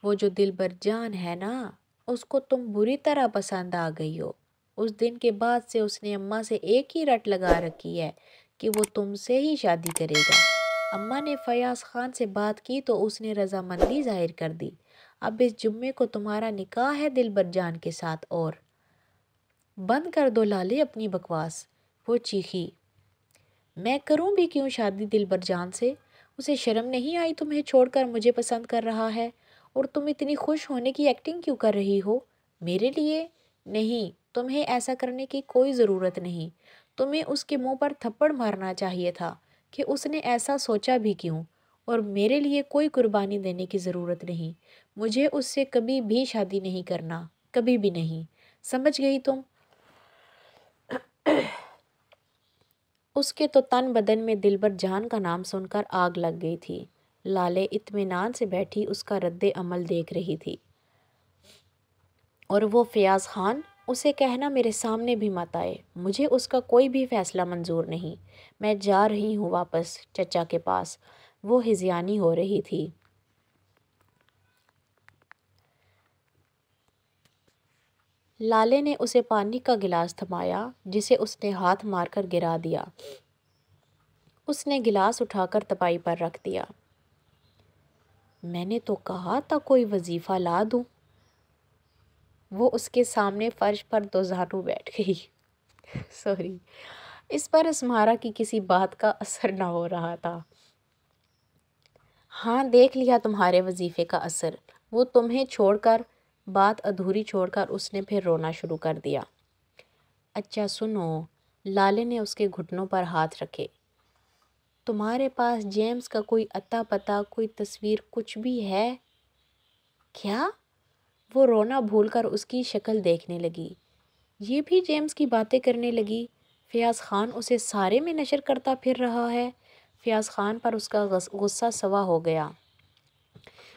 وہ جو دلبر جان ہے نا، اس کو تم بری طرح پسند آ گئی ہو۔ اس دن کے بعد سے اس نے اماں سے ایک ہی رٹ لگا رکھی ہے کہ وہ تم سے ہی شادی کرے گا۔ اماں نے فیاض خان سے بات کی تو اس نے رضامندی ظاہر کر دی۔ اب اس جمعے کو تمہارا نکاح ہے دلبر جان کے ساتھ۔ اور بند کر دو لالے اپنی بکواس، وہ چیخی۔ میں کروں بھی کیوں شادی دلبر جان سے؟ اسے شرم نہیں آئی تمہیں چھوڑ کر مجھے پسند کر رہا ہے؟ اور تم اتنی خوش ہونے کی ایکٹنگ کیوں کر رہی ہو میرے لیے؟ نہیں، تمہیں ایسا کرنے کی کوئی ضرورت نہیں۔ تمہیں اس کے منہ پر تھپڑ مارنا چاہیے تھا کہ اس نے ایسا سوچا بھی کیوں۔ اور میرے لیے کوئی قربانی دینے کی ضرورت نہیں۔ مجھے اس سے کبھی بھی شادی نہیں کرنا، کبھی بھی نہیں، سمجھ گئی تم؟ اس کے تو تن بدن میں دلبر جان کا نام سن کر آگ لگ گئی تھی۔ لالے اطمینان سے بیٹھی اس کا رد عمل دیکھ رہی تھی۔ اور وہ فیاض خان، اسے کہنا میرے سامنے بھی مت آئے، مجھے اس کا کوئی بھی فیصلہ منظور نہیں۔ میں جا رہی ہوں واپس چچا کے پاس۔ وہ ہذیانی ہو رہی تھی۔ لالے نے اسے پانی کا گلاس تھمایا جسے اس نے ہاتھ مار کر گرا دیا۔ اس نے گلاس اٹھا کر تپائی پر رکھ دیا۔ میں نے تو کہا تھا کوئی وظیفہ لا دوں۔ وہ اس کے سامنے فرش پر دوزانو بیٹھ گئی۔ سوری، اس پر اسمارا کی کسی بات کا اثر نہ ہو رہا تھا۔ ہاں، دیکھ لیا تمہارے وظیفے کا اثر۔ وہ تمہیں چھوڑ کر، بات ادھوری چھوڑ کر اس نے پھر رونا شروع کر دیا۔ اچھا سنو، لالے نے اس کے گھٹنوں پر ہاتھ رکھے۔ تمہارے پاس جیمز کا کوئی اتا پتہ، کوئی تصویر، کچھ بھی ہے کیا؟ وہ رونا بھول کر اس کی شکل دیکھنے لگی۔ یہ بھی جیمز کی باتیں کرنے لگی؟ فیاض خان اسے سارے میں نشر کرتا پھر رہا ہے۔ فیاض خان پر اس کا غصہ سوا ہو گیا۔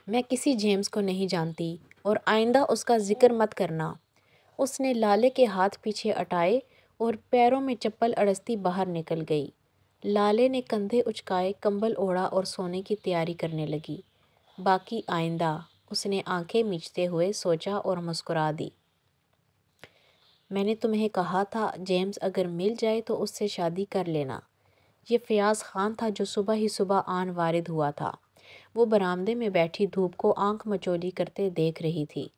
میں کسی جیمز کو نہیں جانتی اور آئندہ اس کا ذکر مت کرنا۔ اس نے لالے کے ہاتھ پیچھے ہٹائے اور پیروں میں چپل اڑستی باہر نکل گئی۔ لالے نے کندھے اچکائے، کمبل اوڑھا اور سونے کی تیاری کرنے لگی۔ باقی آئندہ، اس نے آنکھیں میچتے ہوئے سوچا اور مسکرا دی۔ میں نے تمہیں کہا تھا جیمز اگر مل جائے تو اس سے شادی کر لینا۔ یہ فیاض خان تھا جو صبح ہی صبح آن وارد ہوا تھا۔ وہ برآمدے میں بیٹھی دھوپ کو آنکھ مچولی کرتے دیکھ رہی تھی۔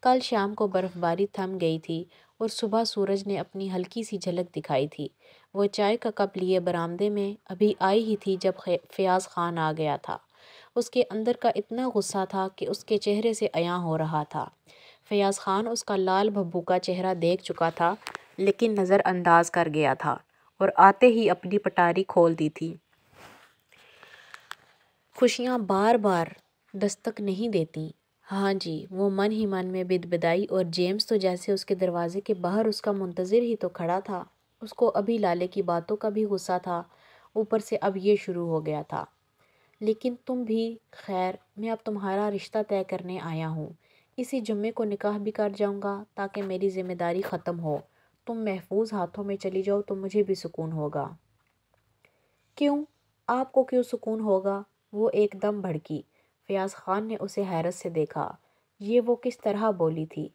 کل شام کو برف باری تھم گئی تھی اور صبح سورج نے اپنی ہلکی سی جھلک دکھائی تھی۔ وہ چائے کا کپ لیے برآمدے میں ابھی آئی ہی تھی جب فیاض خان آ گیا تھا۔ اس کے اندر کا اتنا غصہ تھا کہ اس کے چہرے سے عیاں ہو رہا تھا۔ فیاض خان اس کا لال بھبو کا چہرہ دیکھ چکا تھا لیکن نظر انداز کر گیا تھا اور آتے ہی اپنی پٹاری کھول دی تھی۔ خوشیاں بار بار دستک نہیں دیتی۔ ہاں جی، وہ من ہی من میں بدبدائی، اور جیمز تو جیسے اس کے دروازے کے باہر اس کا منتظر ہی تو کھڑا تھا۔ اس کو ابھی لالے کی باتوں کا بھی غصہ تھا، اوپر سے اب یہ شروع ہو گیا تھا۔ لیکن تم بھی، خیر، میں اب تمہارا رشتہ طے کرنے آیا ہوں۔ اسی جمعے کو نکاح بھی کر جاؤں گا تاکہ میری ذمہ داری ختم ہو۔ تم محفوظ ہاتھوں میں چلی جاؤ تو مجھے بھی سکون ہوگا۔ کیوں؟ آپ کو کیوں سکون ہوگا؟ وہ ایک دم بھڑکی۔ فیاض خان نے اسے حیرت سے دیکھا۔ یہ وہ کس طرح بولی تھی؟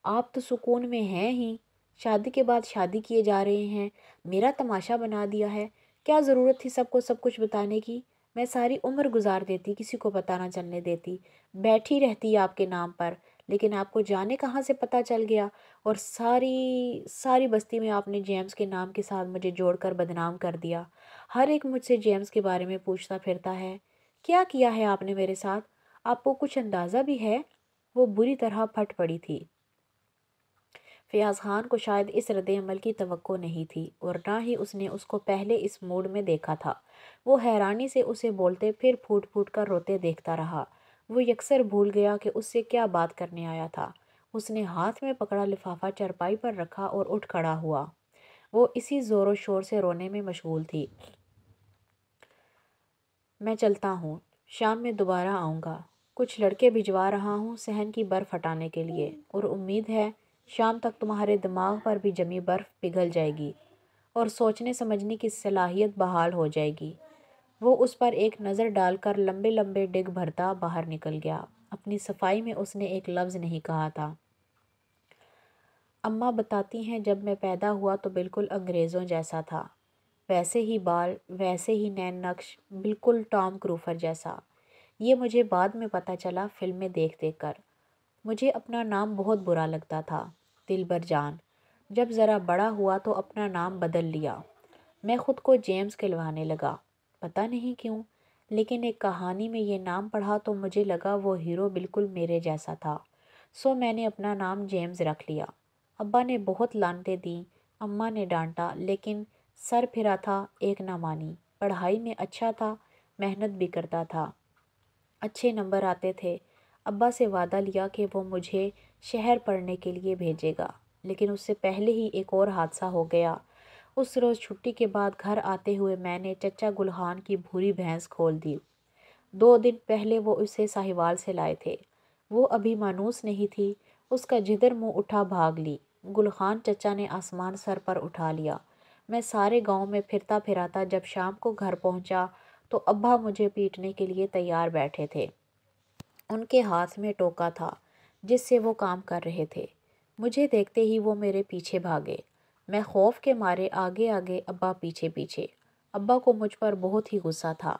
آپ تو سکون میں ہیں ہی، شادی کے بعد شادی کیے جا رہے ہیں، میرا تماشا بنا دیا ہے۔ کیا ضرورت تھی سب کو سب کچھ بتانے کی؟ میں ساری عمر گزار دیتی، کسی کو پتہ نہ چلنے دیتی، بیٹھی رہتی آپ کے نام پر، لیکن آپ کو جانے کہاں سے پتہ چل گیا؟ اور ساری بستی میں آپ نے جیمز کے نام کے ساتھ مجھے جوڑ کر بدنام کر دیا۔ ہر ایک مجھ سے جیمز کے بارے میں پوچھتا پھرتا ہے۔ کیا کیا ہے آپ نے میرے ساتھ؟ آپ کو کچھ اندازہ بھی ہے؟ وہ بری طرح پھٹ پڑی تھی۔ فیاض خان کو شاید اس رد عمل کی توقع نہیں تھی اور نہ ہی اس نے اس کو پہلے اس موڈ میں دیکھا تھا۔ وہ حیرانی سے اسے بولتے پھر پھوٹ پھوٹ کر روتے دیکھتا رہا۔ وہ یکسر بھول گیا کہ اس سے کیا بات کرنے آیا تھا۔ اس نے ہاتھ میں پکڑا لفافہ چارپائی پر رکھا اور اٹھ کھڑا ہوا۔ وہ اسی زور و شور سے رونے میں مشغول تھی۔ میں چلتا ہوں، شام میں دوبارہ آؤں گا۔ کچھ لڑکے بھجوا رہا ہوں صحن کی برف ہٹانے کے لیے، اور امید ہے شام تک تمہارے دماغ پر بھی جمی برف پگھل جائے گی اور سوچنے سمجھنے کی صلاحیت بحال ہو جائے گی۔ وہ اس پر ایک نظر ڈال کر لمبے لمبے ڈگ بھرتا باہر نکل گیا۔ اپنی صفائی میں اس نے ایک لفظ نہیں کہا تھا۔ اماں بتاتی ہیں جب میں پیدا ہوا تو بالکل انگریزوں جیسا تھا، ویسے ہی بال، ویسے ہی نین نقش، بالکل ٹام کروفر جیسا۔ یہ مجھے بعد میں پتہ چلا فلمیں دیکھ دیکھ کر۔ مجھے اپنا نام بہت برا لگتا تھا، دلبر جان۔ جب ذرا بڑا ہوا تو اپنا نام بدل لیا، میں خود کو جیمز کہلوانے لگا، پتہ نہیں کیوں، لیکن ایک کہانی میں یہ نام پڑھا تو مجھے لگا وہ ہیرو بالکل میرے جیسا تھا، سو میں نے اپنا نام جیمز رکھ لیا۔ ابا نے بہت لعنتیں دیں، اماں نے ڈانٹا، لیکن سر پھرا تھا، ایک نہ مانی۔ پڑھائی میں اچھا تھا، محنت بھی کرتا تھا، اچھے نمبر آتے تھے۔ ابا سے وعدہ لیا کہ وہ مجھے شہر پڑھنے کے لیے بھیجے گا، لیکن اس سے پہلے ہی ایک اور حادثہ ہو گیا۔ اس روز چھٹی کے بعد گھر آتے ہوئے میں نے چچا گل خان کی بھوری بھینس کھول دی۔ 2 دن پہلے وہ اسے ساہیوال سے لائے تھے۔ وہ ابھی مانوس نہیں تھی، اس کا جدر منہ اٹھا بھاگ لی۔ گل خان چچا نے آسمان سر پر اٹھا لیا۔ میں سارے گاؤں میں پھرتا پھراتا جب شام کو گھر پہنچا تو ابا مجھے پیٹنے کے لیے تیار بیٹھے تھے۔ ان کے ہاتھ میں ٹوکا تھا جس سے وہ کام کر رہے تھے۔ مجھے دیکھتے ہی وہ میرے پیچھے بھاگے، میں خوف کے مارے آگے آگے، ابا پیچھے پیچھے۔ ابا کو مجھ پر بہت ہی غصہ تھا۔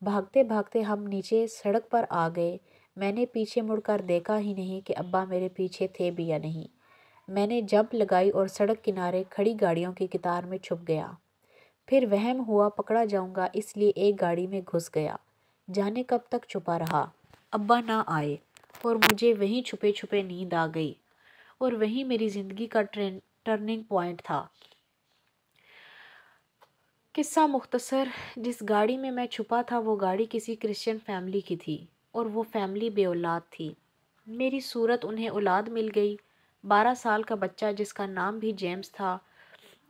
بھاگتے بھاگتے ہم نیچے سڑک پر آ گئے۔ میں نے پیچھے مڑ کر دیکھا ہی نہیں کہ ابا میرے پیچھے تھے بھی یا نہیں۔ میں نے جمپ لگائی اور سڑک کنارے کھڑی گاڑیوں کی قطار میں چھپ گیا۔ پھر وہم ہوا پکڑا جاؤں گا، اس لیے ایک گاڑی میں گھس گیا۔ جانے کب تک چھپا رہا، ابا نہ آئے اور مجھے وہیں چھپے چھپے نیند آ گئی، اور وہیں میری زندگی کا ٹرننگ پوائنٹ تھا۔ قصہ مختصر، جس گاڑی میں میں چھپا تھا وہ گاڑی کسی کرسچن فیملی کی تھی، اور وہ فیملی بے اولاد تھی۔ میری صورت انہیں اولاد مل گئی۔ 12 سال کا بچہ جس کا نام بھی جیمز تھا،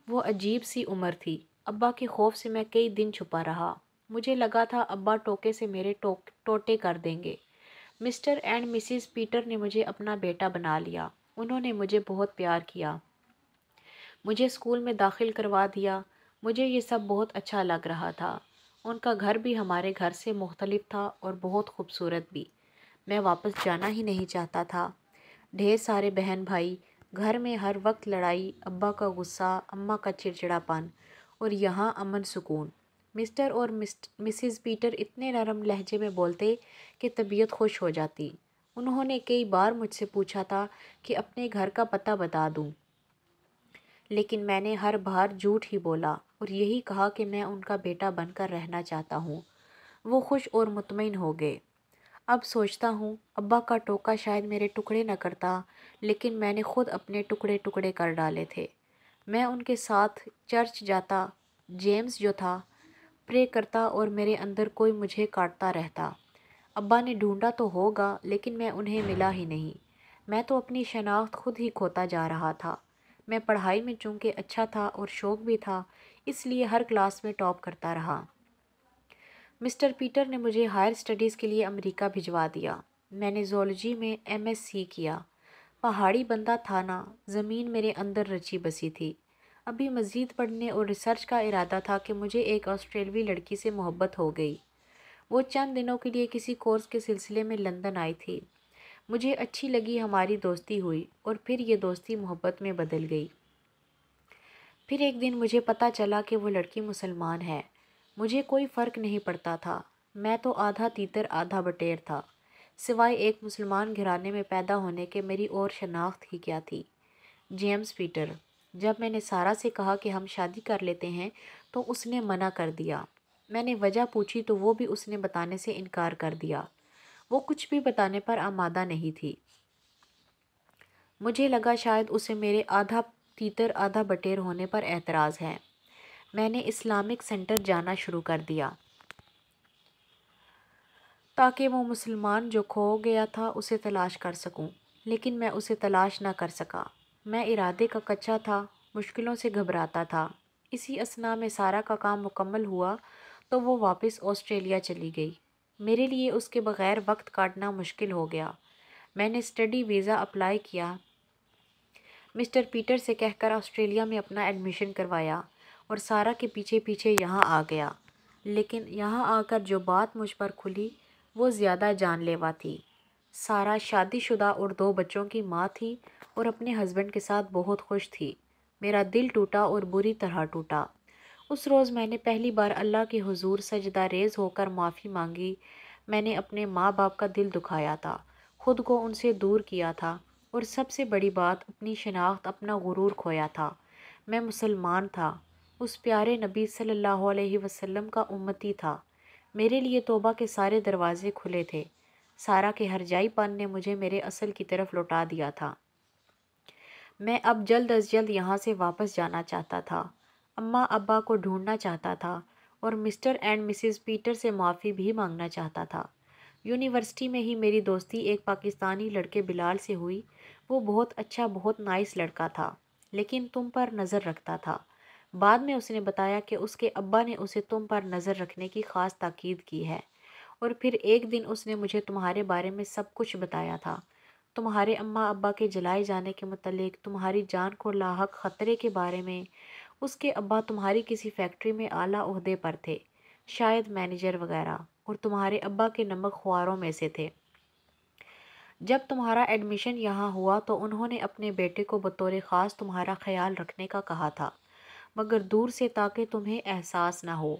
وہ عجیب سی عمر تھی۔ ابا کے خوف سے میں کئی دن چھپا رہا۔ مجھے لگا تھا ابا ٹوکے سے میرے ٹوٹے کر دیں گے۔ مسٹر اینڈ مسز پیٹر نے مجھے اپنا بیٹا بنا لیا۔ انہوں نے مجھے بہت پیار کیا، مجھے اسکول میں داخل کروا دیا۔ مجھے یہ سب بہت اچھا لگ رہا تھا۔ ان کا گھر بھی ہمارے گھر سے مختلف تھا اور بہت خوبصورت بھی۔ میں واپس جانا ہی نہیں چاہتا تھا۔ ڈھیر سارے بہن بھائی، گھر میں ہر وقت لڑائی، ابا کا غصہ، اماں کا چڑچڑاپن، اور یہاں امن سکون۔ مسٹر اور مسز پیٹر اتنے نرم لہجے میں بولتے کہ طبیعت خوش ہو جاتی۔ انہوں نے کئی بار مجھ سے پوچھا تھا کہ اپنے گھر کا پتہ بتا دوں، لیکن میں نے ہر بار جھوٹ ہی بولا اور یہی کہا کہ میں ان کا بیٹا بن کر رہنا چاہتا ہوں۔ وہ خوش اور مطمئن ہو گئے۔ اب سوچتا ہوں ابا کا ٹوکا شاید میرے ٹکڑے نہ کرتا، لیکن میں نے خود اپنے ٹکڑے ٹکڑے کر ڈالے تھے۔ میں ان کے ساتھ چرچ جاتا، جیمز جو تھا پرے کرتا، اور میرے اندر کوئی مجھے کاٹتا رہتا۔ ابا نے ڈھونڈا تو ہوگا، لیکن میں انہیں ملا ہی نہیں۔ میں تو اپنی شناخت خود ہی کھوتا جا رہا تھا۔ میں پڑھائی میں چونکہ اچھا تھا اور شوق بھی تھا، اس لیے ہر کلاس میں ٹاپ کرتا رہا۔ مسٹر پیٹر نے مجھے ہائر اسٹڈیز کے لیے امریکہ بھجوا دیا۔ میں نے زولوجی میں MSc کیا۔ پہاڑی بندہ تھا نا، زمین میرے اندر رچی بسی تھی۔ ابھی مزید پڑھنے اور ریسرچ کا ارادہ تھا کہ مجھے ایک آسٹریلوی لڑکی سے محبت ہو گئی۔ وہ چند دنوں کے لیے کسی کورس کے سلسلے میں لندن آئی تھی۔ مجھے اچھی لگی، ہماری دوستی ہوئی، اور پھر یہ دوستی محبت میں بدل گئی۔ پھر ایک دن مجھے پتہ چلا کہ وہ لڑکی مسلمان ہے۔ مجھے کوئی فرق نہیں پڑتا تھا، میں تو آدھا تیتر آدھا بٹیر تھا۔ سوائے ایک مسلمان گھرانے میں پیدا ہونے کے میری اور شناخت ہی کیا تھی؟ James Peter. جب میں نے سارا سے کہا کہ ہم شادی کر لیتے ہیں تو اس نے منع کر دیا۔ میں نے وجہ پوچھی تو وہ بھی اس نے بتانے سے انکار کر دیا۔ وہ کچھ بھی بتانے پر آمادہ نہیں تھی۔ مجھے لگا شاید اسے میرے آدھا تیتر آدھا بٹیر ہونے پر اعتراض ہے۔ میں نے اسلامک سینٹر جانا شروع کر دیا تاکہ وہ مسلمان جو کھو گیا تھا اسے تلاش کر سکوں، لیکن میں اسے تلاش نہ کر سکا۔ میں ارادے کا کچا تھا، مشکلوں سے گھبراتا تھا۔ اسی اثناء میں سارا کا کام مکمل ہوا تو وہ واپس آسٹریلیا چلی گئی۔ میرے لیے اس کے بغیر وقت کاٹنا مشکل ہو گیا۔ میں نے اسٹڈی ویزا اپلائی کیا، مسٹر پیٹر سے کہہ کر آسٹریلیا میں اپنا ایڈمیشن کروایا، اور سارا کے پیچھے پیچھے یہاں آ گیا۔ لیکن یہاں آ کر جو بات مجھ پر کھلی وہ زیادہ جان لیوا تھی۔ سارا شادی شدہ اور 2 بچوں کی ماں تھی اور اپنے ہسبینڈ کے ساتھ بہت خوش تھی۔ میرا دل ٹوٹا اور بری طرح ٹوٹا۔ اس روز میں نے پہلی بار اللہ کے حضور سجدہ ریز ہو کر معافی مانگی۔ میں نے اپنے ماں باپ کا دل دکھایا تھا، خود کو ان سے دور کیا تھا، اور سب سے بڑی بات اپنی شناخت، اپنا غرور کھویا تھا۔ میں مسلمان تھا، اس پیارے نبی صلی اللہ علیہ وسلم کا امتی تھا۔ میرے لیے توبہ کے سارے دروازے کھلے تھے۔ سارا کے ہرجائی پن نے مجھے میرے اصل کی طرف لوٹا دیا تھا۔ میں اب جلد از جلد یہاں سے واپس جانا چاہتا تھا، اماں ابا کو ڈھونڈنا چاہتا تھا، اور مسٹر اینڈ مسز پیٹر سے معافی بھی مانگنا چاہتا تھا۔ یونیورسٹی میں ہی میری دوستی ایک پاکستانی لڑکے بلال سے ہوئی۔ وہ بہت اچھا، بہت نائس لڑکا تھا، لیکن تم پر نظر رکھتا تھا۔ بعد میں اس نے بتایا کہ اس کے ابا نے اسے تم پر نظر رکھنے کی خاص تاکید کی ہے، اور پھر ایک دن اس نے مجھے تمہارے بارے میں سب کچھ بتایا تھا، تمہارے اماں ابا کے جلائے جانے کے متعلق، تمہاری جان کو لاحق خطرے کے بارے میں۔ اس کے ابا تمہاری کسی فیکٹری میں اعلیٰ عہدے پر تھے، شاید مینیجر وغیرہ، اور تمہارے ابا کے نمک خواروں میں سے تھے۔ جب تمہارا ایڈمیشن یہاں ہوا تو انہوں نے اپنے بیٹے کو بطور خاص تمہارا خیال رکھنے کا کہا تھا، مگر دور سے تاکہ تمہیں احساس نہ ہو۔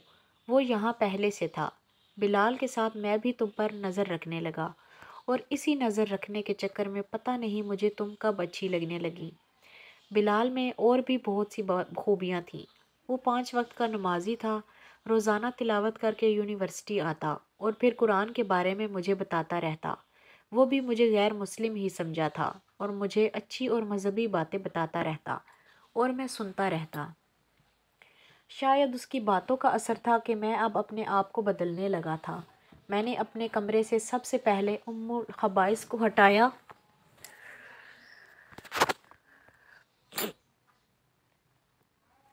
وہ یہاں پہلے سے تھا۔ بلال کے ساتھ میں بھی تم پر نظر رکھنے لگا، اور اسی نظر رکھنے کے چکر میں پتہ نہیں مجھے تم کب اچھی لگنے لگی۔ بلال میں اور بھی بہت سی خوبیاں تھیں۔ وہ 5 وقت کا نمازی تھا، روزانہ تلاوت کر کے یونیورسٹی آتا، اور پھر قرآن کے بارے میں مجھے بتاتا رہتا۔ وہ بھی مجھے غیر مسلم ہی سمجھا تھا، اور مجھے اچھی اور مذہبی باتیں بتاتا رہتا، اور میں سنتا رہتا۔ شاید اس کی باتوں کا اثر تھا کہ میں اب اپنے آپ کو بدلنے لگا تھا۔ میں نے اپنے کمرے سے سب سے پہلے ام الخبائث کو ہٹایا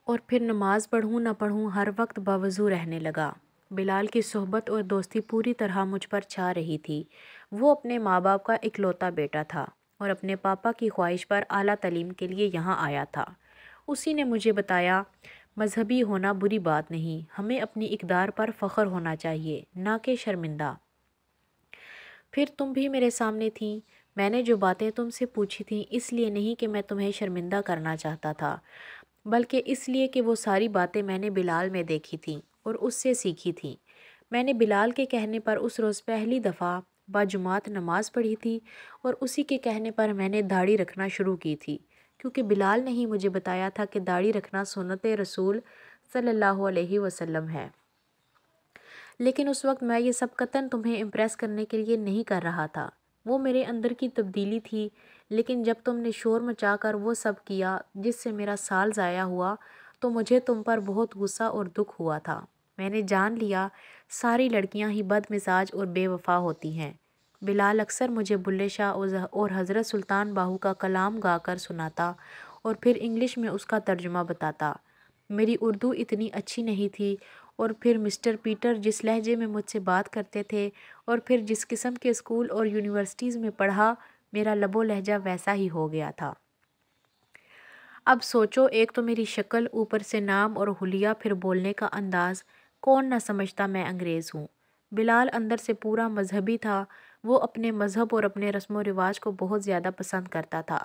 اور پھر نماز پڑھوں نہ پڑھوں ہر وقت باوضو رہنے لگا۔ بلال کی صحبت اور دوستی پوری طرح مجھ پر چھا رہی تھی۔ وہ اپنے ماں باپ کا اکلوتا بیٹا تھا، اور اپنے پاپا کی خواہش پر اعلیٰ تعلیم کے لیے یہاں آیا تھا۔ اسی نے مجھے بتایا، مذہبی ہونا بری بات نہیں، ہمیں اپنی اقدار پر فخر ہونا چاہیے، نہ کہ شرمندہ۔ پھر تم بھی میرے سامنے تھیں۔ میں نے جو باتیں تم سے پوچھی تھیں اس لیے نہیں کہ میں تمہیں شرمندہ کرنا چاہتا تھا، بلکہ اس لیے کہ وہ ساری باتیں میں نے بلال میں دیکھی تھیں اور اس سے سیکھی تھیں۔ میں نے بلال کے کہنے پر اس روز پہلی دفعہ باجماعت نماز پڑھی تھی، اور اسی کے کہنے پر میں نے داڑھی رکھنا شروع کی تھی، کیونکہ بلال نے ہی مجھے بتایا تھا کہ داڑھی رکھنا سنت رسول صلی اللہ علیہ وسلم ہے۔ لیکن اس وقت میں یہ سب قطعاً تمہیں امپریس کرنے کے لیے نہیں کر رہا تھا، وہ میرے اندر کی تبدیلی تھی۔ لیکن جب تم نے شور مچا کر وہ سب کیا جس سے میرا سال ضائع ہوا، تو مجھے تم پر بہت غصہ اور دکھ ہوا تھا۔ میں نے جان لیا ساری لڑکیاں ہی بد مزاج اور بے وفا ہوتی ہیں۔ بلال اکثر مجھے بلے شاہ اور حضرت سلطان باہو کا کلام گا کر سناتا، اور پھر انگلش میں اس کا ترجمہ بتاتا۔ میری اردو اتنی اچھی نہیں تھی، اور پھر مسٹر پیٹر جس لہجے میں مجھ سے بات کرتے تھے، اور پھر جس قسم کے اسکول اور یونیورسٹیز میں پڑھا، میرا لب و لہجہ ویسا ہی ہو گیا تھا۔ اب سوچو، ایک تو میری شکل، اوپر سے نام اور حلیہ، پھر بولنے کا انداز، کون نہ سمجھتا میں انگریز ہوں۔ بلال اندر سے پورا مذہبی تھا، وہ اپنے مذہب اور اپنے رسم و رواج کو بہت زیادہ پسند کرتا تھا۔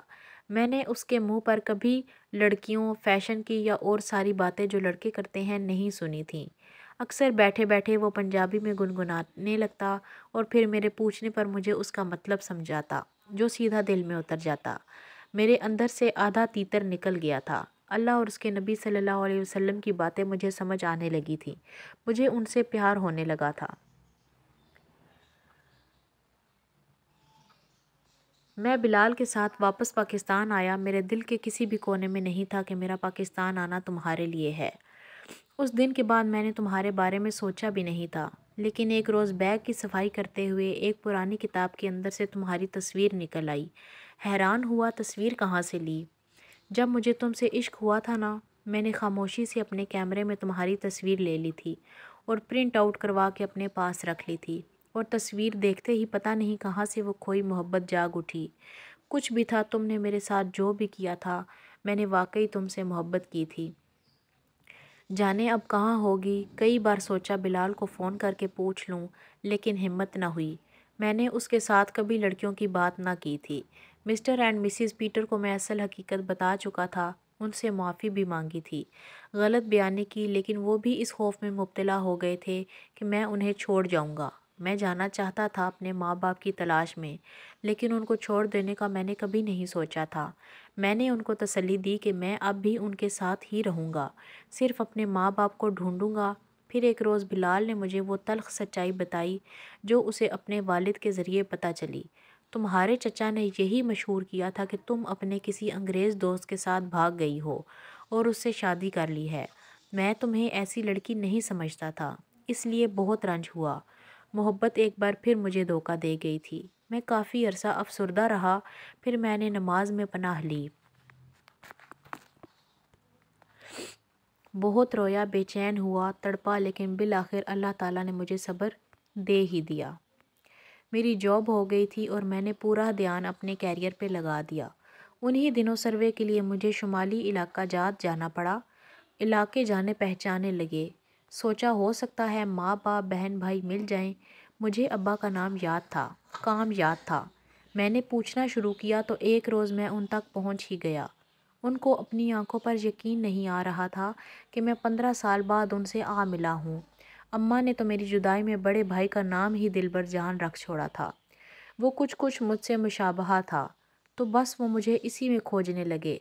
میں نے اس کے منہ پر کبھی لڑکیوں، فیشن کی یا اور ساری باتیں جو لڑکے کرتے ہیں نہیں سنی تھیں۔ اکثر بیٹھے بیٹھے وہ پنجابی میں گنگنانے لگتا، اور پھر میرے پوچھنے پر مجھے اس کا مطلب سمجھاتا، جو سیدھا دل میں اتر جاتا۔ میرے اندر سے آدھا تیتر نکل گیا تھا۔ اللہ اور اس کے نبی صلی اللہ علیہ وسلم کی باتیں مجھے سمجھ آنے لگی تھیں، مجھے ان سے پیار ہونے لگا تھا۔ میں بلال کے ساتھ واپس پاکستان آیا۔ میرے دل کے کسی بھی کونے میں نہیں تھا کہ میرا پاکستان آنا تمہارے لیے ہے۔ اس دن کے بعد میں نے تمہارے بارے میں سوچا بھی نہیں تھا، لیکن ایک روز بیگ کی صفائی کرتے ہوئے ایک پرانی کتاب کے اندر سے تمہاری تصویر نکل آئی۔ حیران ہوا تصویر کہاں سے لی۔ جب مجھے تم سے عشق ہوا تھا نا، میں نے خاموشی سے اپنے کیمرے میں تمہاری تصویر لے لی تھی، اور پرنٹ آؤٹ کروا کے اپنے پاس رکھ لی تھی، اور تصویر دیکھتے ہی پتہ نہیں کہاں سے وہ کھوئی محبت جاگ اٹھی۔ کچھ بھی تھا، تم نے میرے ساتھ جو بھی کیا تھا، میں نے واقعی تم سے محبت کی تھی۔ جانے اب کہاں ہوگی۔ کئی بار سوچا بلال کو فون کر کے پوچھ لوں، لیکن ہمت نہ ہوئی۔ میں نے اس کے ساتھ کبھی لڑکیوں کی بات نہ کی تھی۔ مسٹر اینڈ مسز پیٹر کو میں اصل حقیقت بتا چکا تھا، ان سے معافی بھی مانگی تھی، غلط بیانی کی، لیکن وہ بھی اس خوف میں مبتلا ہو گئے تھے کہ میں انہیں چھوڑ جاؤں گا۔ میں جانا چاہتا تھا اپنے ماں باپ کی تلاش میں، لیکن ان کو چھوڑ دینے کا میں نے کبھی نہیں سوچا تھا۔ میں نے ان کو تسلی دی کہ میں اب بھی ان کے ساتھ ہی رہوں گا، صرف اپنے ماں باپ کو ڈھونڈوں گا۔ پھر ایک روز بلال نے مجھے وہ تلخ سچائی بتائی جو اسے اپنے والد کے ذریعے پتہ چلی۔ تمہارے چچا نے یہی مشہور کیا تھا کہ تم اپنے کسی انگریز دوست کے ساتھ بھاگ گئی ہو اور اس سے شادی کر لی ہے۔ میں تمہیں ایسی لڑکی نہیں سمجھتا تھا، اس لیے بہت رنج ہوا۔ محبت ایک بار پھر مجھے دھوکہ دے گئی تھی۔ میں کافی عرصہ افسردہ رہا، پھر میں نے نماز میں پناہ لی، بہت رویا، بے چین ہوا، تڑپا، لیکن بالآخر اللہ تعالیٰ نے مجھے صبر دے ہی دیا۔ میری جاب ہو گئی تھی اور میں نے پورا دھیان اپنے کیریئر پہ لگا دیا۔ انہی دنوں سروے کے لیے مجھے شمالی علاقہ جات جانا پڑا۔ علاقے جانے پہچانے لگے، سوچا ہو سکتا ہے ماں باپ بہن بھائی مل جائیں۔ مجھے ابا کا نام یاد تھا، کام یاد تھا۔ میں نے پوچھنا شروع کیا تو ایک روز میں ان تک پہنچ ہی گیا۔ ان کو اپنی آنکھوں پر یقین نہیں آ رہا تھا کہ میں 15 سال بعد ان سے آ ملا ہوں۔ اماں نے تو میری جدائی میں بڑے بھائی کا نام ہی دل بر جان رکھ چھوڑا تھا۔ وہ کچھ مجھ سے مشابہ تھا، تو بس وہ مجھے اسی میں کھوجنے لگے۔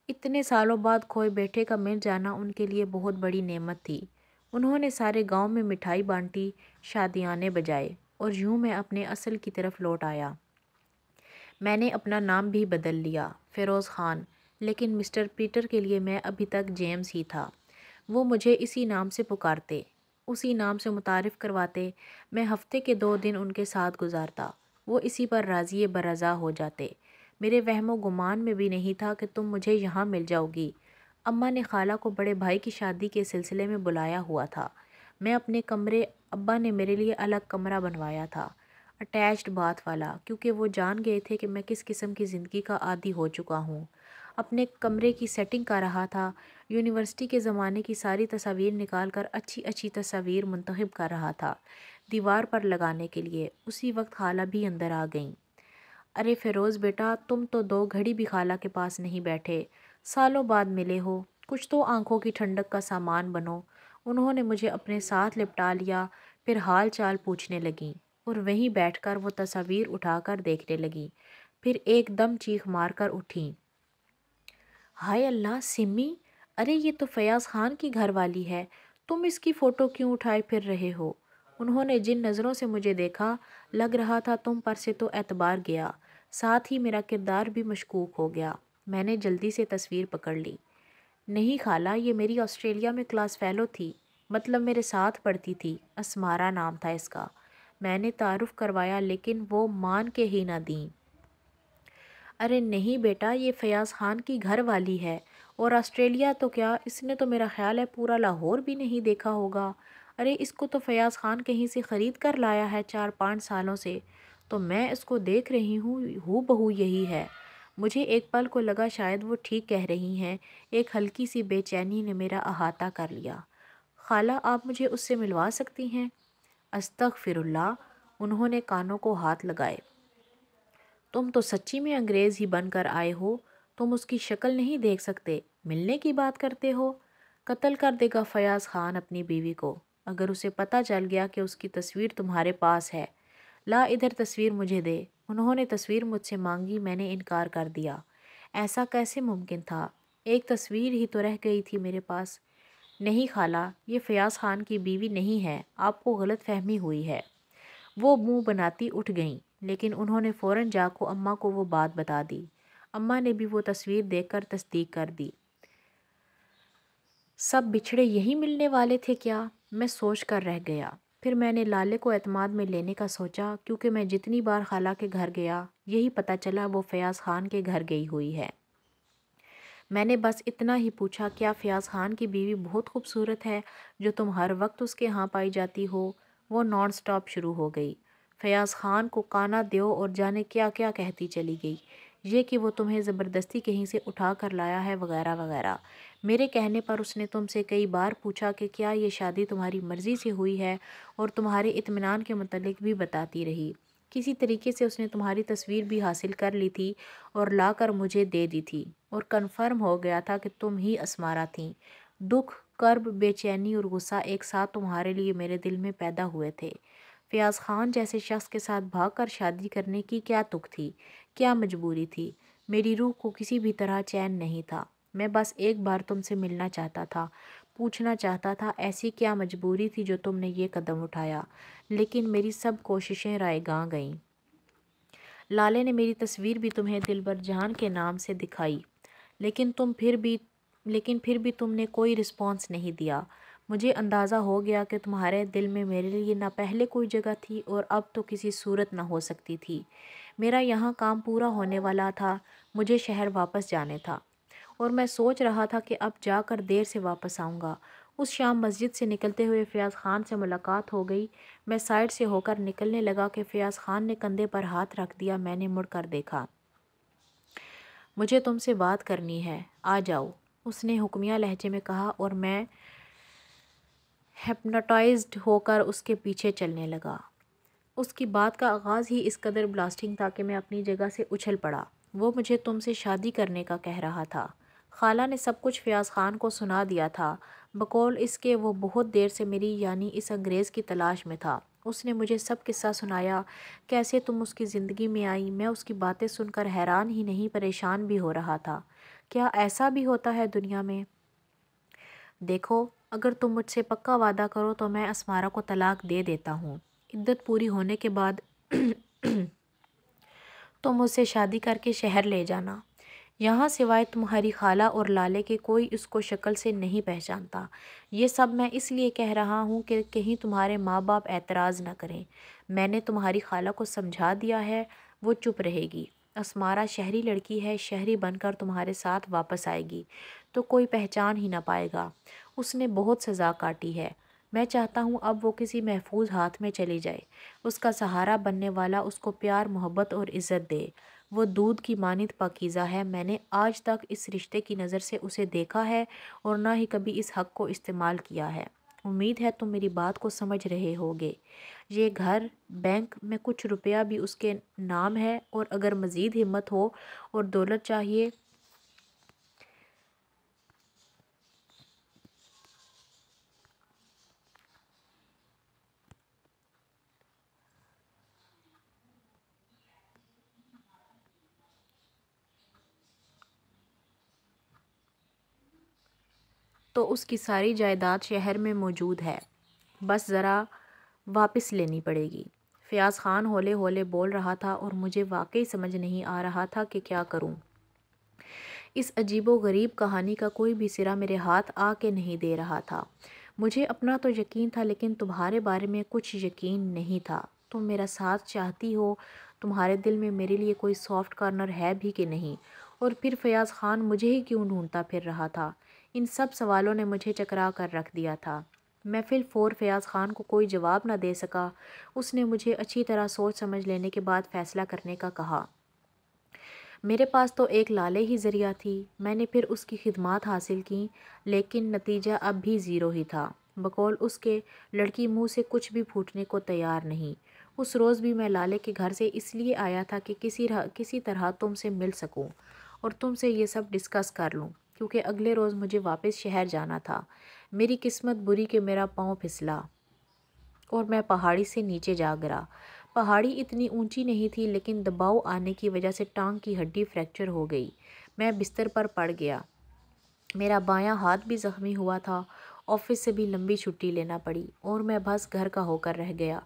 اتنے سالوں بعد کھوئے بیٹے کا مل جانا ان کے لیے بہت بڑی نعمت تھی۔ انہوں نے سارے گاؤں میں مٹھائی بانٹی، شادیانے بجائے، اور یوں میں اپنے اصل کی طرف لوٹ آیا۔ میں نے اپنا نام بھی بدل لیا، فیروز خان، لیکن مسٹر پیٹر کے لیے میں ابھی تک جیمز ہی تھا۔ وہ مجھے اسی نام سے پکارتے، اسی نام سے متعارف کرواتے۔ میں ہفتے کے 2 دن ان کے ساتھ گزارتا، وہ اسی پر راضی برضا ہو جاتے۔ میرے وہم و گمان میں بھی نہیں تھا کہ تم مجھے یہاں مل جاؤ گی۔ اماں نے خالہ کو بڑے بھائی کی شادی کے سلسلے میں بلایا ہوا تھا۔ میں اپنے کمرے، ابا نے میرے لیے الگ کمرہ بنوایا تھا، اٹیچڈ باتھ والا، کیونکہ وہ جان گئے تھے کہ میں کس قسم کی زندگی کا عادی ہو چکا ہوں۔ اپنے کمرے کی سیٹنگ کر رہا تھا، یونیورسٹی کے زمانے کی ساری تصاویر نکال کر اچھی تصاویر منتخب کر رہا تھا دیوار پر لگانے کے لیے۔ اسی وقت خالہ بھی اندر آ گئیں۔ ارے فیروز بیٹا، تم تو 2 گھڑی بھی خالہ کے پاس نہیں بیٹھے، سالوں بعد ملے ہو، کچھ تو آنکھوں کی ٹھنڈک کا سامان بنو۔ انہوں نے مجھے اپنے ساتھ لپٹا لیا، پھر حال چال پوچھنے لگیں اور وہیں بیٹھ کر وہ تصاویر اٹھا کر دیکھنے لگیں، پھر ایک دم چیخ مار کر اٹھیں۔ ہائے اللہ سمی، ارے یہ تو فیاض خان کی گھر والی ہے، تم اس کی فوٹو کیوں اٹھائے پھر رہے ہو؟ انہوں نے جن نظروں سے مجھے دیکھا، لگ رہا تھا تم پر سے تو اعتبار گیا، ساتھ ہی میرا کردار بھی مشکوک ہو گیا۔ میں نے جلدی سے تصویر پکڑ لی۔ نہیں خالہ، یہ میری آسٹریلیا میں کلاس فیلو تھی، مطلب میرے ساتھ پڑھتی تھی، اسمارا نام تھا اس کا۔ میں نے تعارف کروایا، لیکن وہ مان کے ہی نہ دیں۔ ارے نہیں بیٹا، یہ فیاض خان کی گھر والی ہے، اور آسٹریلیا تو کیا، اس نے تو میرا خیال ہے پورا لاہور بھی نہیں دیکھا ہوگا۔ ارے اس کو تو فیاض خان کہیں سے خرید کر لایا ہے 4-5 سالوں سے، تو میں اس کو دیکھ رہی ہوں، ہو بہو یہی ہے۔ مجھے ایک پل کو لگا شاید وہ ٹھیک کہہ رہی ہیں، ایک ہلکی سی بے چینی نے میرا احاطہ کر لیا۔ خالہ آپ مجھے اس سے ملوا سکتی ہیں؟ استغفر اللہ، انہوں نے کانوں کو ہاتھ لگائے۔ تم تو سچی میں انگریز ہی بن کر آئے ہو، تم اس کی شکل نہیں دیکھ سکتے، ملنے کی بات کرتے ہو؟ قتل کر دے گا فیاض خان اپنی بیوی کو اگر اسے پتہ چل گیا کہ اس کی تصویر تمہارے پاس ہے۔ لا ادھر تصویر مجھے دے۔ انہوں نے تصویر مجھ سے مانگی، میں نے انکار کر دیا۔ ایسا کیسے ممکن تھا؟ ایک تصویر ہی تو رہ گئی تھی میرے پاس۔ نہیں خالہ، یہ فیاض خان کی بیوی نہیں ہے، آپ کو غلط فہمی ہوئی ہے۔ وہ منہ بناتی اٹھ گئیں، لیکن انہوں نے فوراً جا کو اماں کو وہ بات بتا دی۔ اماں نے بھی وہ تصویر دیکھ کر تصدیق کر دی۔ سب بچھڑے یہی ملنے والے تھے کیا؟ میں سوچ کر رہ گیا۔ پھر میں نے لالے کو اعتماد میں لینے کا سوچا، کیونکہ میں جتنی بار خالہ کے گھر گیا، یہی پتہ چلا وہ فیاض خان کے گھر گئی ہوئی ہے۔ میں نے بس اتنا ہی پوچھا، کیا فیاض خان کی بیوی بہت خوبصورت ہے جو تم ہر وقت اس کے ہاں پائی جاتی ہو؟ وہ نان سٹاپ شروع ہو گئی، فیاض خان کو کانا دیو اور جانے کیا کیا کہتی چلی گئی، یہ کہ وہ تمہیں زبردستی کہیں سے اٹھا کر لایا ہے وغیرہ وغیرہ۔ میرے کہنے پر اس نے تم سے کئی بار پوچھا کہ کیا یہ شادی تمہاری مرضی سے ہوئی ہے، اور تمہارے اطمینان کے متعلق بھی بتاتی رہی۔ کسی طریقے سے اس نے تمہاری تصویر بھی حاصل کر لی تھی اور لا کر مجھے دے دی تھی، اور کنفرم ہو گیا تھا کہ تم ہی اسمارا تھیں۔ دکھ، کرب، بے چینی اور غصہ ایک ساتھ تمہارے لیے میرے دل میں پیدا ہوئے تھے۔ فیاض خان جیسے شخص کے ساتھ بھاگ کر شادی کرنے کی کیا تک تھی، کیا مجبوری تھی؟ میری روح کو کسی بھی طرح چین نہیں تھا۔ میں بس ایک بار تم سے ملنا چاہتا تھا، پوچھنا چاہتا تھا ایسی کیا مجبوری تھی جو تم نے یہ قدم اٹھایا، لیکن میری سب کوششیں رائے گاں گئیں۔ لالے نے میری تصویر بھی تمہیں دلبر جان کے نام سے دکھائی، لیکن پھر بھی تم نے کوئی رسپانس نہیں دیا۔ مجھے اندازہ ہو گیا کہ تمہارے دل میں میرے لیے نہ پہلے کوئی جگہ تھی اور اب تو کسی صورت نہ ہو سکتی تھی۔ میرا یہاں کام پورا ہونے والا تھا، مجھے شہر واپس جانے تھا، اور میں سوچ رہا تھا کہ اب جا کر دیر سے واپس آؤں گا۔ اس شام مسجد سے نکلتے ہوئے فیاض خان سے ملاقات ہو گئی۔ میں سائڈ سے ہو کر نکلنے لگا کہ فیاض خان نے کندھے پر ہاتھ رکھ دیا۔ میں نے مڑ کر دیکھا۔ مجھے تم سے بات کرنی ہے، آ جاؤ، اس نے حکمیہ لہجے میں کہا، اور میں ہپنوٹائزڈ ہو کر اس کے پیچھے چلنے لگا۔ اس کی بات کا آغاز ہی اس قدر بلاسٹنگ تھا کہ میں اپنی جگہ سے اچھل پڑا۔ وہ مجھے تم سے شادی کرنے کا کہہ رہا تھا۔ خالہ نے سب کچھ فیاض خان کو سنا دیا تھا، بقول اس کے وہ بہت دیر سے میری یعنی اس انگریز کی تلاش میں تھا۔ اس نے مجھے سب قصہ سنایا، کیسے تم اس کی زندگی میں آئی۔ میں اس کی باتیں سن کر حیران ہی نہیں پریشان بھی ہو رہا تھا۔ کیا ایسا بھی ہوتا ہے دنیا میں؟ دیکھو، اگر تم مجھ سے پکا وعدہ کرو تو میں اسمارا کو طلاق دے دیتا ہوں۔ عدت پوری ہونے کے بعد تم مجھ سے شادی کر کے شہر لے جانا۔ یہاں سوائے تمہاری خالہ اور لالے کے کوئی اس کو شکل سے نہیں پہچانتا۔ یہ سب میں اس لیے کہہ رہا ہوں کہ کہیں تمہارے ماں باپ اعتراض نہ کریں۔ میں نے تمہاری خالہ کو سمجھا دیا ہے، وہ چپ رہے گی۔ اسمارا شہری لڑکی ہے، شہری بن کر تمہارے ساتھ واپس آئے گی تو کوئی پہچان ہی نہ پائے گا۔ اس نے بہت سزا کاٹی ہے۔ میں چاہتا ہوں اب وہ کسی محفوظ ہاتھ میں چلی جائے۔ اس کا سہارا بننے والا اس کو پیار، محبت اور عزت دے۔ وہ دودھ کی مانند پاکیزہ ہے۔ میں نے آج تک اس رشتے کی نظر سے اسے دیکھا ہے اور نہ ہی کبھی اس حق کو استعمال کیا ہے۔ امید ہے تم میری بات کو سمجھ رہے ہوگے۔ یہ گھر، بینک میں کچھ روپیہ بھی اس کے نام ہے، اور اگر مزید ہمت ہو اور دولت چاہیے تو اس کی ساری جائیداد شہر میں موجود ہے، بس ذرا واپس لینی پڑے گی۔ فیاض خان ہولے ہولے بول رہا تھا اور مجھے واقعی سمجھ نہیں آ رہا تھا کہ کیا کروں۔ اس عجیب و غریب کہانی کا کوئی بھی سرا میرے ہاتھ آ کے نہیں دے رہا تھا۔ مجھے اپنا تو یقین تھا، لیکن تمہارے بارے میں کچھ یقین نہیں تھا۔ تم میرا ساتھ چاہتی ہو، تمہارے دل میں میرے لیے کوئی سافٹ کارنر ہے بھی کہ نہیں؟ اور پھر فیاض خان مجھے ہی کیوں ڈھونڈتا پھر رہا تھا؟ ان سب سوالوں نے مجھے چکرا کر رکھ دیا تھا۔ میں فی الفور فیاض خان کو کوئی جواب نہ دے سکا۔ اس نے مجھے اچھی طرح سوچ سمجھ لینے کے بعد فیصلہ کرنے کا کہا۔ میرے پاس تو ایک لالے ہی ذریعہ تھی۔ میں نے پھر اس کی خدمات حاصل کیں، لیکن نتیجہ اب بھی زیرو ہی تھا۔ بقول اس کے، لڑکی منہ سے کچھ بھی پھوٹنے کو تیار نہیں۔ اس روز بھی میں لالے کے گھر سے اس لیے آیا تھا کہ کسی طرح تم سے مل سکوں اور تم سے یہ سب ڈسکس کر لوں، کیونکہ اگلے روز مجھے واپس شہر جانا تھا۔ میری قسمت بری کہ میرا پاؤں پھسلا اور میں پہاڑی سے نیچے جا گرا۔ پہاڑی اتنی اونچی نہیں تھی، لیکن دباؤ آنے کی وجہ سے ٹانگ کی ہڈی فریکچر ہو گئی۔ میں بستر پر پڑ گیا۔ میرا بایاں ہاتھ بھی زخمی ہوا تھا۔ آفس سے بھی لمبی چھٹی لینا پڑی اور میں بس گھر کا ہو کر رہ گیا،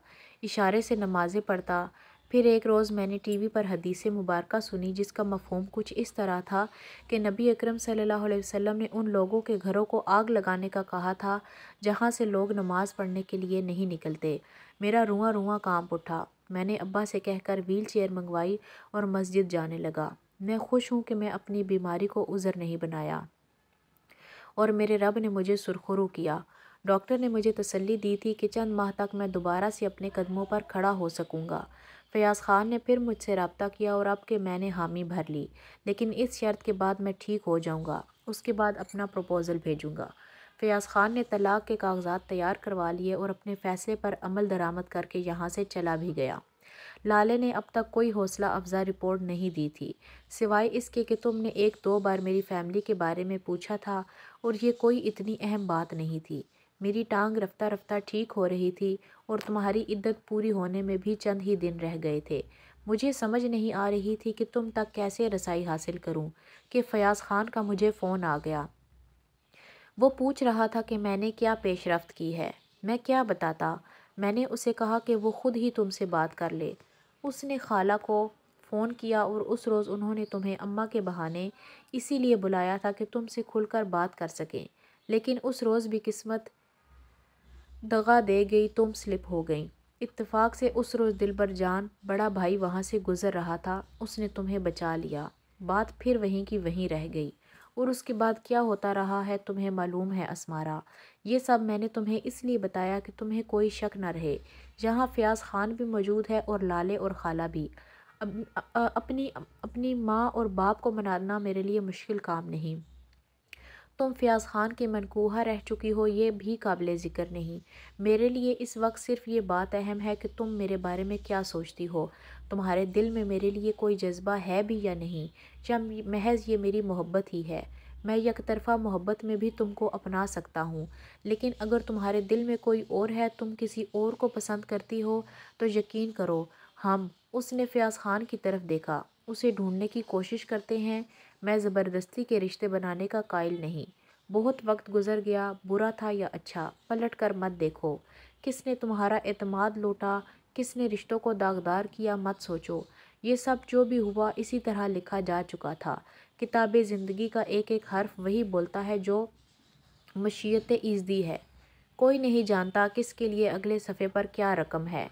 اشارے سے نمازیں پڑھتا۔ پھر ایک روز میں نے ٹی وی پر حدیث مبارکہ سنی، جس کا مفہوم کچھ اس طرح تھا کہ نبی اکرم صلی اللہ علیہ وسلم نے ان لوگوں کے گھروں کو آگ لگانے کا کہا تھا جہاں سے لوگ نماز پڑھنے کے لیے نہیں نکلتے۔ میرا رواں رواں کانپ اٹھا۔ میں نے ابا سے کہہ کر ویل چیئر منگوائی اور مسجد جانے لگا۔ میں خوش ہوں کہ میں اپنی بیماری کو عذر نہیں بنایا اور میرے رب نے مجھے سرخرو کیا۔ ڈاکٹر نے مجھے تسلی دی تھی کہ چند ماہ تک میں دوبارہ سے اپنے قدموں پر کھڑا ہو سکوں گا۔ فیاض خان نے پھر مجھ سے رابطہ کیا اور اب کہ میں نے حامی بھر لی، لیکن اس شرط کے بعد میں ٹھیک ہو جاؤں گا، اس کے بعد اپنا پروپوزل بھیجوں گا۔ فیاض خان نے طلاق کے کاغذات تیار کروا لیے اور اپنے فیصلے پر عمل درآمد کر کے یہاں سے چلا بھی گیا۔ لالے نے اب تک کوئی حوصلہ افزا رپورٹ نہیں دی تھی، سوائے اس کے کہ تم نے 1-2 بار میری فیملی کے بارے میں پوچھا تھا، اور یہ کوئی اتنی اہم بات نہیں تھی۔ میری ٹانگ رفتہ رفتہ ٹھیک ہو رہی تھی اور تمہاری عدت پوری ہونے میں بھی چند ہی دن رہ گئے تھے۔ مجھے سمجھ نہیں آ رہی تھی کہ تم تک کیسے رسائی حاصل کروں کہ فیاض خان کا مجھے فون آ گیا۔ وہ پوچھ رہا تھا کہ میں نے کیا پیش رفت کی ہے۔ میں کیا بتاتا؟ میں نے اسے کہا کہ وہ خود ہی تم سے بات کر لے۔ اس نے خالہ کو فون کیا اور اس روز انہوں نے تمہیں اماں کے بہانے اسی لیے بلایا تھا کہ تم سے کھل کر بات کر سکیں، لیکن اس روز بھی قسمت دغا دے گئی، تم سلپ ہو گئیں۔ اتفاق سے اس روز دلبر جان بڑا بھائی وہاں سے گزر رہا تھا، اس نے تمہیں بچا لیا۔ بات پھر وہیں کی وہیں رہ گئی، اور اس کے بعد کیا ہوتا رہا ہے تمہیں معلوم ہے اسمارا۔ یہ سب میں نے تمہیں اس لیے بتایا کہ تمہیں کوئی شک نہ رہے۔ یہاں فیاض خان بھی موجود ہے اور لالے اور خالہ بھی۔ اپنی ماں اور باپ کو منانا میرے لیے مشکل کام نہیں۔ تم فیاض خان کے منقوہ رہ چکی ہو، یہ بھی قابل ذکر نہیں۔ میرے لیے اس وقت صرف یہ بات اہم ہے کہ تم میرے بارے میں کیا سوچتی ہو۔ تمہارے دل میں میرے لیے کوئی جذبہ ہے بھی یا نہیں، یا محض یہ میری محبت ہی ہے؟ میں یک طرفہ محبت میں بھی تم کو اپنا سکتا ہوں، لیکن اگر تمہارے دل میں کوئی اور ہے، تم کسی اور کو پسند کرتی ہو، تو یقین کرو اس نے فیاض خان کی طرف دیکھا، اسے ڈھونڈنے کی کوشش کرتے ہیں۔ میں زبردستی کے رشتے بنانے کا قائل نہیں۔ بہت وقت گزر گیا، برا تھا یا اچھا، پلٹ کر مت دیکھو۔ کس نے تمہارا اعتماد لوٹا، کس نے رشتوں کو داغدار کیا، مت سوچو۔ یہ سب جو بھی ہوا اسی طرح لکھا جا چکا تھا۔ کتاب زندگی کا ایک ایک حرف وہی بولتا ہے جو مشیت ایزدی ہے۔ کوئی نہیں جانتا کس کے لیے اگلے صفحے پر کیا رقم ہے۔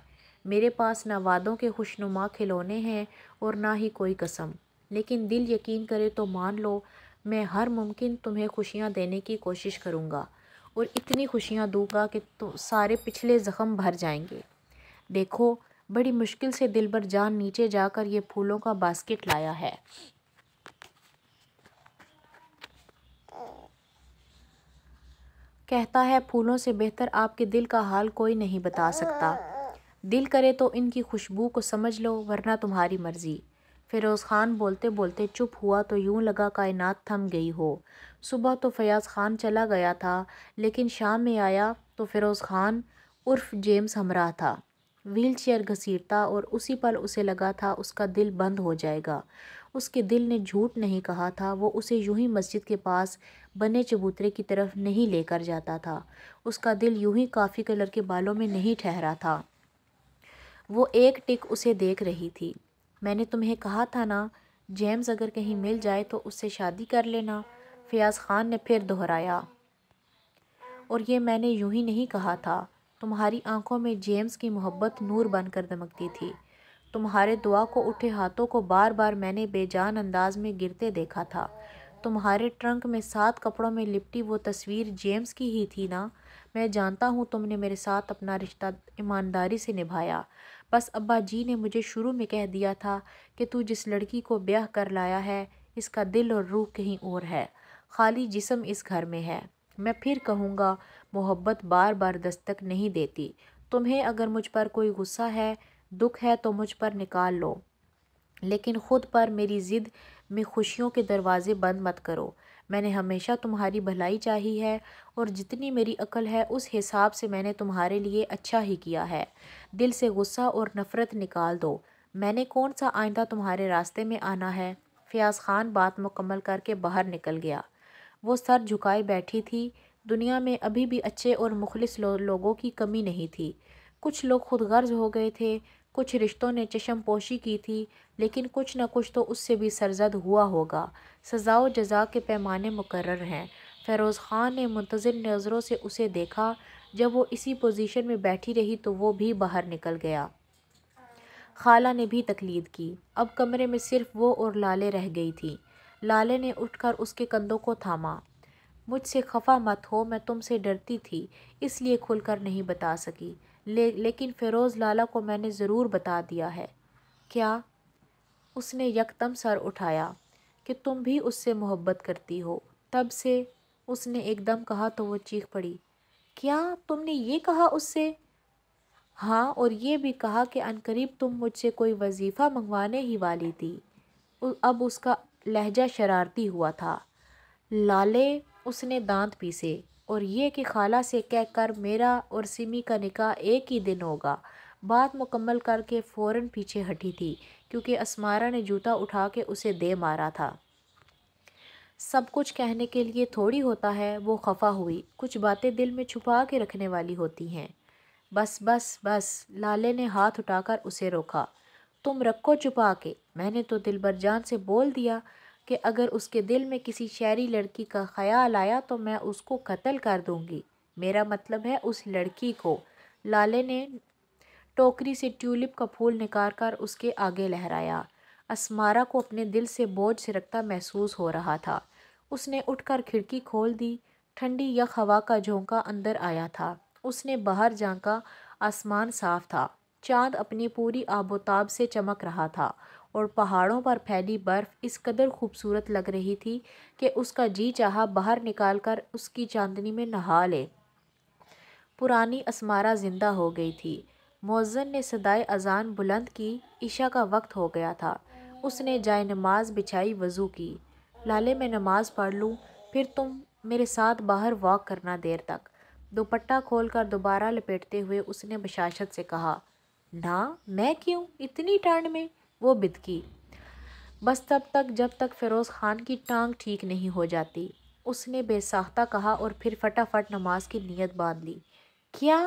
میرے پاس نہ وعدوں کے خوشنما کھلونے ہیں اور نہ ہی کوئی قسم، لیکن دل یقین کرے تو مان لو، میں ہر ممکن تمہیں خوشیاں دینے کی کوشش کروں گا، اور اتنی خوشیاں دوں گا کہ سارے پچھلے زخم بھر جائیں گے۔ دیکھو، بڑی مشکل سے دلبر جان نیچے جا کر یہ پھولوں کا باسکٹ لایا ہے۔ کہتا ہے پھولوں سے بہتر آپ کے دل کا حال کوئی نہیں بتا سکتا۔ دل کرے تو ان کی خوشبو کو سمجھ لو، ورنہ تمہاری مرضی۔ فیروز خان بولتے بولتے چپ ہوا تو یوں لگا کائنات تھم گئی ہو۔ صبح تو فیاض خان چلا گیا تھا، لیکن شام میں آیا تو فیروز خان عرف جیمز ہمراہ تھا، ویل چیئر گھسیٹتا، اور اسی پل اسے لگا تھا اس کا دل بند ہو جائے گا۔ اس کے دل نے جھوٹ نہیں کہا تھا، وہ اسے یوں ہی مسجد کے پاس بنے چبوترے کی طرف نہیں لے کر جاتا تھا، اس کا دل یوں ہی کافی کلر کے بالوں میں نہیں ٹھہرا تھا۔ وہ ایک ٹک اسے دیکھ رہی تھی۔ میں نے تمہیں کہا تھا نا، جیمز اگر کہیں مل جائے تو اس سے شادی کر لینا، فیاض خان نے پھر دہرایا۔ اور یہ میں نے یوں ہی نہیں کہا تھا۔ تمہاری آنکھوں میں جیمز کی محبت نور بن کر دمکتی تھی۔ تمہارے دعا کو اٹھے ہاتھوں کو بار بار میں نے بے جان انداز میں گرتے دیکھا تھا۔ تمہارے ٹرنک میں 7 کپڑوں میں لپٹی وہ تصویر جیمز کی ہی تھی نا۔ میں جانتا ہوں تم نے میرے ساتھ اپنا رشتہ ایمانداری سے نبھایا، بس ابا جی نے مجھے شروع میں کہہ دیا تھا کہ تو جس لڑکی کو بیاہ کر لایا ہے، اس کا دل اور روح کہیں اور ہے، خالی جسم اس گھر میں ہے۔ میں پھر کہوں گا، محبت بار بار دستک نہیں دیتی۔ تمہیں اگر مجھ پر کوئی غصہ ہے، دکھ ہے تو مجھ پر نکال لو، لیکن خود پر میری ضد میں خوشیوں کے دروازے بند مت کرو۔ میں نے ہمیشہ تمہاری بھلائی چاہی ہے، اور جتنی میری عقل ہے اس حساب سے میں نے تمہارے لیے اچھا ہی کیا ہے۔ دل سے غصہ اور نفرت نکال دو۔ میں نے کون سا آئندہ تمہارے راستے میں آنا ہے؟ فیاض خان بات مکمل کر کے باہر نکل گیا۔ وہ سر جھکائے بیٹھی تھی۔ دنیا میں ابھی بھی اچھے اور مخلص لوگوں کی کمی نہیں تھی۔ کچھ لوگ خود غرض ہو گئے تھے، کچھ رشتوں نے چشم پوشی کی تھی، لیکن کچھ نہ کچھ تو اس سے بھی سرزد ہوا ہوگا۔ سزا و جزا کے پیمانے مقرر ہیں۔ فیروز خان نے منتظر نظروں سے اسے دیکھا۔ جب وہ اسی پوزیشن میں بیٹھی رہی تو وہ بھی باہر نکل گیا۔ خالہ نے بھی تقلید کی۔ اب کمرے میں صرف وہ اور لالے رہ گئی تھی۔ لالے نے اٹھ کر اس کے کندھوں کو تھاما۔ مجھ سے خفا مت ہو، میں تم سے ڈرتی تھی، اس لیے کھل کر نہیں بتا سکی، لیکن فیروز لالا کو میں نے ضرور بتا دیا ہے۔ کیا؟ اس نے یکدم سر اٹھایا۔ کہ تم بھی اس سے محبت کرتی ہو؟ تب سے؟ اس نے ایک دم کہا تو وہ چیخ پڑی۔ کیا تم نے یہ کہا اس سے؟ ہاں، اور یہ بھی کہا کہ عنقریب تم مجھ سے کوئی وظیفہ منگوانے ہی والی تھی۔ اب اس کا لہجہ شرارتی ہوا تھا۔ لالے، اس نے دانت پیسے، اور یہ کہ خالہ سے کہہ کر میرا اور سمی کا نکاح ایک ہی دن ہوگا۔ بات مکمل کر کے فوراً پیچھے ہٹی تھی کیونکہ اسمارا نے جوتا اٹھا کے اسے دے مارا تھا۔ سب کچھ کہنے کے لیے تھوڑی ہوتا ہے۔ وہ خفا ہوئی۔ کچھ باتیں دل میں چھپا کے رکھنے والی ہوتی ہیں۔ بس بس بس، لالے نے ہاتھ اٹھا کر اسے روکا۔ تم رکھو چھپا کے، میں نے تو دلبر جان سے بول دیا کہ اگر اس کے دل میں کسی شہری لڑکی کا خیال آیا تو میں اس کو قتل کر دوں گی۔ میرا مطلب ہے اس لڑکی کو۔ لالے نے ٹوکری سے ٹیولپ کا پھول نکال کر اس کے آگے لہرایا۔ اسمارا کو اپنے دل سے بوجھ سرکتا محسوس ہو رہا تھا۔ اس نے اٹھ کر کھڑکی کھول دی۔ ٹھنڈی یک ہوا کا جھونکا اندر آیا تھا۔ اس نے باہر جھانکا۔ آسمان صاف تھا۔ چاند اپنی پوری آب و تاب سے چمک رہا تھا اور پہاڑوں پر پھیلی برف اس قدر خوبصورت لگ رہی تھی کہ اس کا جی چاہا باہر نکال کر اس کی چاندنی میں نہا لے۔ پرانی اسمارا زندہ ہو گئی تھی۔ مؤذن نے صدائے اذان بلند کی۔ عشاء کا وقت ہو گیا تھا۔ اس نے جائے نماز بچھائی، وضو کی۔ لالے، میں نماز پڑھ لوں، پھر تم میرے ساتھ باہر واک کرنا دیر تک۔ دوپٹہ کھول کر دوبارہ لپیٹتے ہوئے اس نے بشاشت سے کہا۔ نہ، میں کیوں، اتنی ٹھنڈ میں؟ وہ بدکی۔ بس تب تک جب تک فیروز خان کی ٹانگ ٹھیک نہیں ہو جاتی، اس نے بے ساختہ کہا اور پھر فٹافٹ نماز کی نیت باندھ لی۔ کیا؟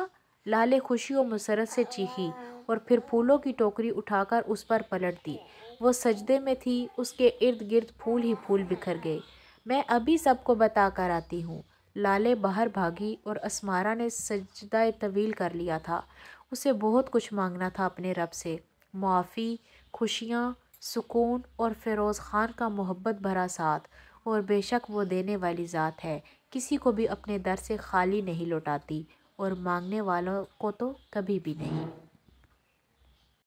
لالے خوشی و مسرت سے چیخی اور پھر پھولوں کی ٹوکری اٹھا کر اس پر پلٹ دی۔ وہ سجدے میں تھی، اس کے ارد گرد پھول ہی پھول بکھر گئے۔ میں ابھی سب کو بتا کر آتی ہوں۔ لالے باہر بھاگی اور اسمارا نے سجدہ طویل کر لیا تھا۔ اسے بہت کچھ مانگنا تھا اپنے رب سے، معافی، خوشیاں، سکون اور فیروز خان کا محبت بھرا ساتھ، اور بے شک وہ دینے والی ذات ہے، کسی کو بھی اپنے در سے خالی نہیں لوٹاتی اور مانگنے والوں کو تو کبھی بھی نہیں۔